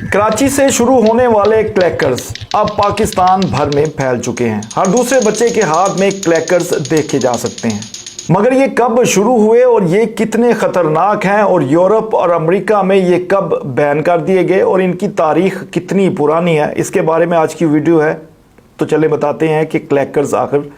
कराची से शुरू होने वाले क्लैकर्स अब पाकिस्तान भर में फैल चुके हैं। हर दूसरे बच्चे के हाथ में क्लैकर्स देखे जा सकते हैं। मगर ये कब शुरू हुए और ये कितने खतरनाक हैं और यूरोप और अमेरिका में ये कब बैन कर दिए गए और इनकी तारीख कितनी पुरानी है, इसके बारे में आज की वीडियो है। तो चले बताते हैं कि क्लैकर्स आखिर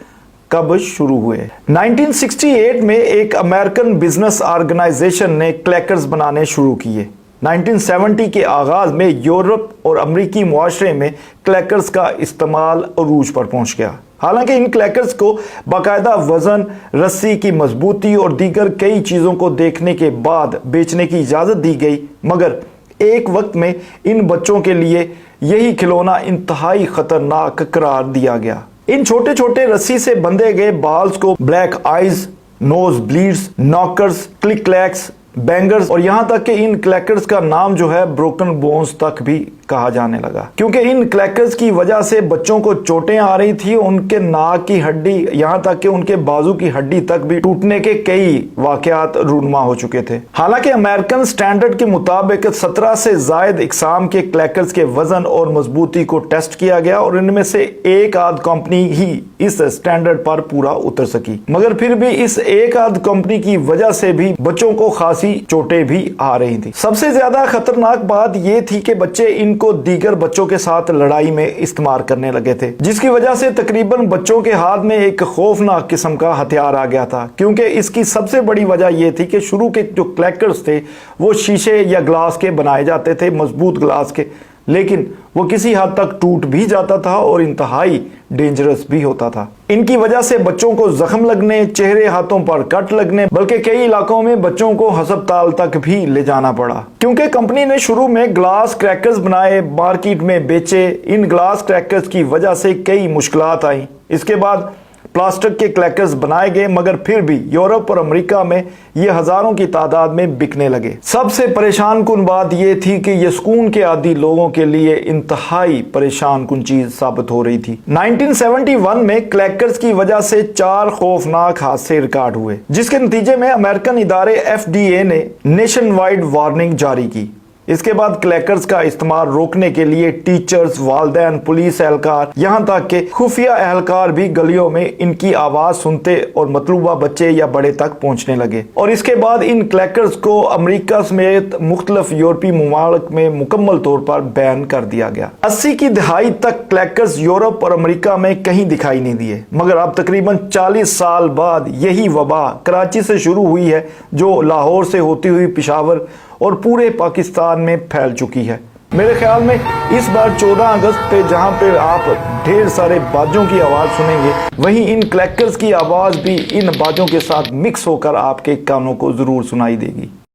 कब शुरू हुए। 1968 में एक अमेरिकन बिजनेस ऑर्गेनाइजेशन ने क्लैकर्स बनाने शुरू किए। 1970 के आगाज में यूरोप और अमेरिकी मुआशरे में क्लैकर्स का इस्तेमाल अरूज पर पहुंच गया। हालांकि इन क्लैकर्स को बाकायदा वजन, रस्सी की मजबूती और दीगर कई चीज़ों को देखने के बाद बेचने की इजाज़त दी गई, मगर एक वक्त में इन बच्चों के लिए यही खिलौना इंतहाई खतरनाक करार दिया गया। इन छोटे छोटे रस्सी से बंधे गए बाल्स को black eyes, nose bleeds, knockers, click clacks, bangers और यहां तक कि इन क्लैकर्स का नाम जो है ब्रोकन बोन्स तक भी कहा जाने लगा, क्योंकि इन क्लैकर्स की वजह से बच्चों को चोटें आ रही थी। उनके नाक की हड्डी यहां तक कि उनके बाजू की हड्डी तक भी टूटने के कई वाकयात रूनुमा हो चुके थे। हालांकि अमेरिकन स्टैंडर्ड के मुताबिक 17 से जायद इकसाम के क्लैकर्स के वजन और मजबूती को टेस्ट किया गया और इनमें से एक आध कंपनी ही इस स्टैंडर्ड पर पूरा उतर सकी, मगर फिर भी इस एक आध कंपनी की वजह से भी बच्चों को खासी चोटें भी आ रही थी। सबसे ज्यादा खतरनाक बात यह थी कि बच्चे इनको दीगर बच्चों के साथ लड़ाई में इस्तेमाल करने लगे थे, जिसकी वजह से तकरीबन बच्चों के हाथ में एक खौफनाक किस्म का हथियार आ गया था। क्योंकि इसकी सबसे बड़ी वजह यह थी कि शुरू के जो क्लैकर्स थे वो शीशे या ग्लास के बनाए जाते थे, मजबूत ग्लास के, लेकिन वो किसी हद तक टूट भी जाता था और इंतहाई डेंजरस भी होता था। इनकी वजह से बच्चों को जख्म लगने, चेहरे हाथों पर कट लगने, बल्कि कई इलाकों में बच्चों को अस्पताल तक भी ले जाना पड़ा। क्योंकि कंपनी ने शुरू में ग्लास क्रैकर्स बनाए, मार्केट में बेचे, इन ग्लास क्रैकर्स की वजह से कई मुश्किलात आई। इसके बाद प्लास्टिक के क्लैकर्स बनाए गए, मगर फिर भी यूरोप और अमेरिका में ये हजारों की तादाद में बिकने लगे। सबसे परेशान कुन बात ये थी कि ये सुकून के आदी लोगों के लिए इंतहाई परेशान कुन चीज साबित हो रही थी। 1971 में क्लैकर्स की वजह से 4 खौफनाक हादसे रिकॉर्ड हुए, जिसके नतीजे में अमेरिकन इदारे FDA ने नेशन वाइड वार्निंग जारी की। इसके बाद क्लैकर्स का इस्तेमाल रोकने के लिए टीचर्स, वालिदैन, पुलिस एहलकार, यहाँ तक के खुफिया एहलकार भी गलियों में इनकी आवाज सुनते और मतलूबा बच्चे या बड़े तक पहुंचने लगे। और इसके बाद इन क्लैकर्स को अमेरिका समेत मुख्तलिफ यूरोपीय मुमालिक में मुकम्मल तौर पर बैन कर दिया गया। 80 की दहाई तक क्लैकर्स यूरोप और अमेरिका में कहीं दिखाई नहीं दिए, मगर अब तकरीबन 40 साल बाद यही वबा कराची से शुरू हुई है, जो लाहौर से होती हुई पेशावर और पूरे पाकिस्तान में फैल चुकी है। मेरे ख्याल में इस बार 14 अगस्त पे जहां पे आप ढेर सारे बाजों की आवाज सुनेंगे, वहीं इन क्लैकर्स की आवाज भी इन बाजों के साथ मिक्स होकर आपके कानों को जरूर सुनाई देगी।